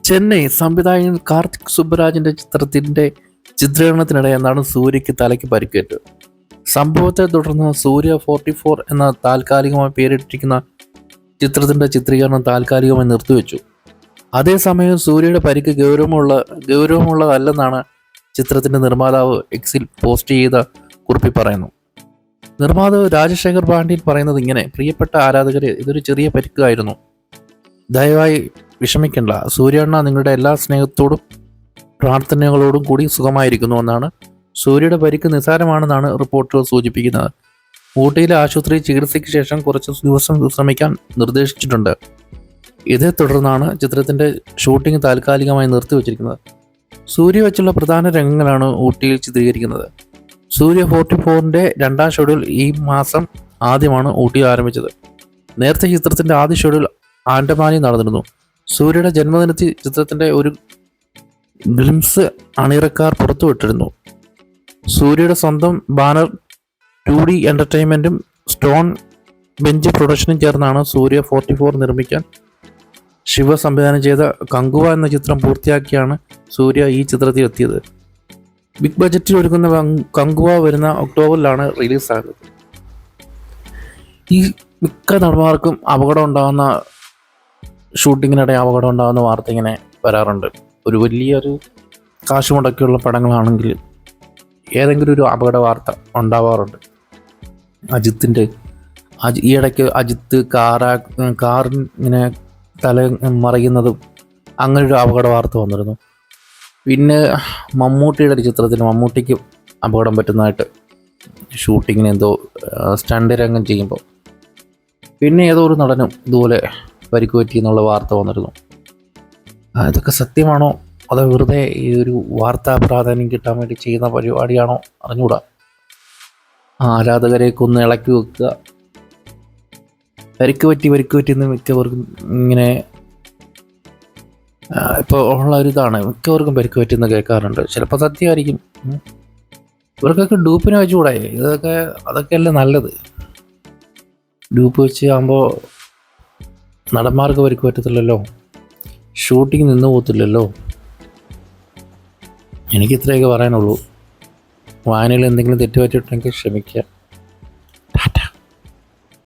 ചെന്നൈ സംവിധായകൻ കാർത്തിക് സുബ്ബരാജിന്റെ ചിത്രത്തിന്റെ ചിത്രീകരണത്തിനിടെയാണ് സൂര്യയ്ക്ക് തലയ്ക്ക് പരിക്കേറ്റത്. സംഭവത്തെ തുടർന്ന് സൂര്യ 44 എന്ന താൽക്കാലികമായി പേരിട്ടിരിക്കുന്ന ചിത്രത്തിന്റെ ചിത്രീകരണം താൽക്കാലികമായി നിർത്തിവെച്ചു. അതേസമയം സൂര്യയുടെ പരിക്ക് ഗൗരവമുള്ളതല്ലെന്നാണ് ചിത്രത്തിന്റെ നിർമ്മാതാവ് എക്സിൽ പോസ്റ്റ് ചെയ്ത കുറിപ്പിൽ പറയുന്നു. നിർമ്മാതാവ് രാജശേഖർ പാണ്ഡ്യൻ പറയുന്നത് ഇങ്ങനെ: പ്രിയപ്പെട്ട ആരാധകരെ, ഇതൊരു ചെറിയ പരിക്കായിരുന്നു. ദയവായി വിഷമിക്കേണ്ട. സൂര്യണ്ണ നിങ്ങളുടെ എല്ലാ സ്നേഹത്തോടും പ്രാർത്ഥനകളോടും കൂടി സുഖമായിരിക്കുന്നു എന്നാണ്. സൂര്യയുടെ പരിക്ക് നിസ്സാരമാണെന്നാണ് റിപ്പോർട്ടുകൾ സൂചിപ്പിക്കുന്നത്. ഊട്ടിയിലെ ആശുപത്രി ചികിത്സയ്ക്ക് ശേഷം കുറച്ച് ദിവസം വിശ്രമിക്കാൻ നിർദ്ദേശിച്ചിട്ടുണ്ട്. ഇതേ തുടർന്നാണ് ചിത്രത്തിന്റെ ഷൂട്ടിംഗ് താൽക്കാലികമായി നിർത്തിവച്ചിരിക്കുന്നത്. സൂര്യ വെച്ചുള്ള പ്രധാന രംഗങ്ങളാണ് ഊട്ടിയിൽ ചിത്രീകരിക്കുന്നത്. സൂര്യ 44ന്റെ രണ്ടാം ഷെഡ്യൂൾ ഈ മാസം ആദ്യമാണ് ഊട്ടിയിൽ ആരംഭിച്ചത്. നേരത്തെ ചിത്രത്തിന്റെ ആദ്യ ഷെഡ്യൂൾ ആൻഡമാനിൽ നടന്നിരുന്നു. സൂര്യയുടെ ജന്മദിനത്തിൽ ചിത്രത്തിന്റെ ഒരു ഗ്ലിംസ് അണിയറക്കാർ പുറത്തുവിട്ടിരുന്നു. സൂര്യയുടെ സ്വന്തം ബാനർ 2D എന്റർടൈൻമെന്റും സ്റ്റോൺ ബെഞ്ച് പ്രൊഡക്ഷനും ചേർന്നാണ് സൂര്യ 44 നിർമ്മിക്കാൻ ശിവ സംവിധാനം ചെയ്ത കങ്കുവ എന്ന ചിത്രം പൂർത്തിയാക്കിയാണ് സൂര്യ ഈ ചിത്രത്തിൽ എത്തിയത്. ബിഗ് ബജറ്റിൽ ഒരുക്കുന്ന കങ്കുവ വരുന്ന ഒക്ടോബറിലാണ് റിലീസാകുന്നത്. ഈ മിക്ക നടന്മാർക്കും ഷൂട്ടിങ്ങിനിടെ അപകടം ഉണ്ടാകുന്ന വാർത്ത ഇങ്ങനെ വരാറുണ്ട്. ഒരു വലിയൊരു കാശ് മുടക്കിയുള്ള പടങ്ങളാണെങ്കിൽ ഏതെങ്കിലും ഒരു അപകട വാർത്ത ഉണ്ടാവാറുണ്ട്. ഈ ഇടയ്ക്ക് അജിത്ത് കാറിങ്ങനെ തല മറിയുന്നതും അങ്ങനൊരു അപകട വാർത്ത വന്നിരുന്നു. പിന്നെ മമ്മൂട്ടിയുടെ ഒരു ചിത്രത്തിൽ മമ്മൂട്ടിക്ക് അപകടം പറ്റുന്നതായിട്ട് ഷൂട്ടിങ്ങിന് എന്തോ സ്റ്റണ്ട് രംഗം ചെയ്യുമ്പോൾ പിന്നെ ഏതോ ഒരു നടനും ഇതുപോലെ പരിക്ക് പറ്റി എന്നുള്ള വാർത്ത വന്നിരുന്നു. ഇതൊക്കെ സത്യമാണോ അതോ വെറുതെ ഈ ഒരു വാർത്താ പ്രാധാന്യം കിട്ടാൻ വേണ്ടി ചെയ്യുന്ന പരിപാടിയാണോ അറിഞ്ഞുകൂടാ. ആരാധകരെ കൊന്ന് ഇളക്കി വെക്കുക, പരിക്ക് പറ്റിയെന്ന് മിക്കവർക്കും ഇങ്ങനെ ഇപ്പോൾ ഉള്ള ഒരു ഇതാണ്. മിക്കവർക്കും പരിക്ക് പറ്റിയെന്ന് കേൾക്കാറുണ്ട്. ചിലപ്പോൾ സത്യമായിരിക്കും. ഇവർക്കൊക്കെ ഡൂപ്പിനെ വെച്ചുകൂടെ? അതൊക്കെയല്ലേ നല്ലത്. ഡൂപ്പ് വെച്ച് ആകുമ്പോൾ നടന്മാർക്ക് പരിക്ക് പറ്റത്തില്ലല്ലോ, ഷൂട്ടിങ് നിന്ന് പോകത്തില്ലല്ലോ. എനിക്ക് ഇത്രയൊക്കെ പറയാനുള്ളൂ. വായനയിൽ എന്തെങ്കിലും തെറ്റ് പറ്റിയിട്ടുണ്ടെങ്കിൽ ക്ഷമിക്കുക.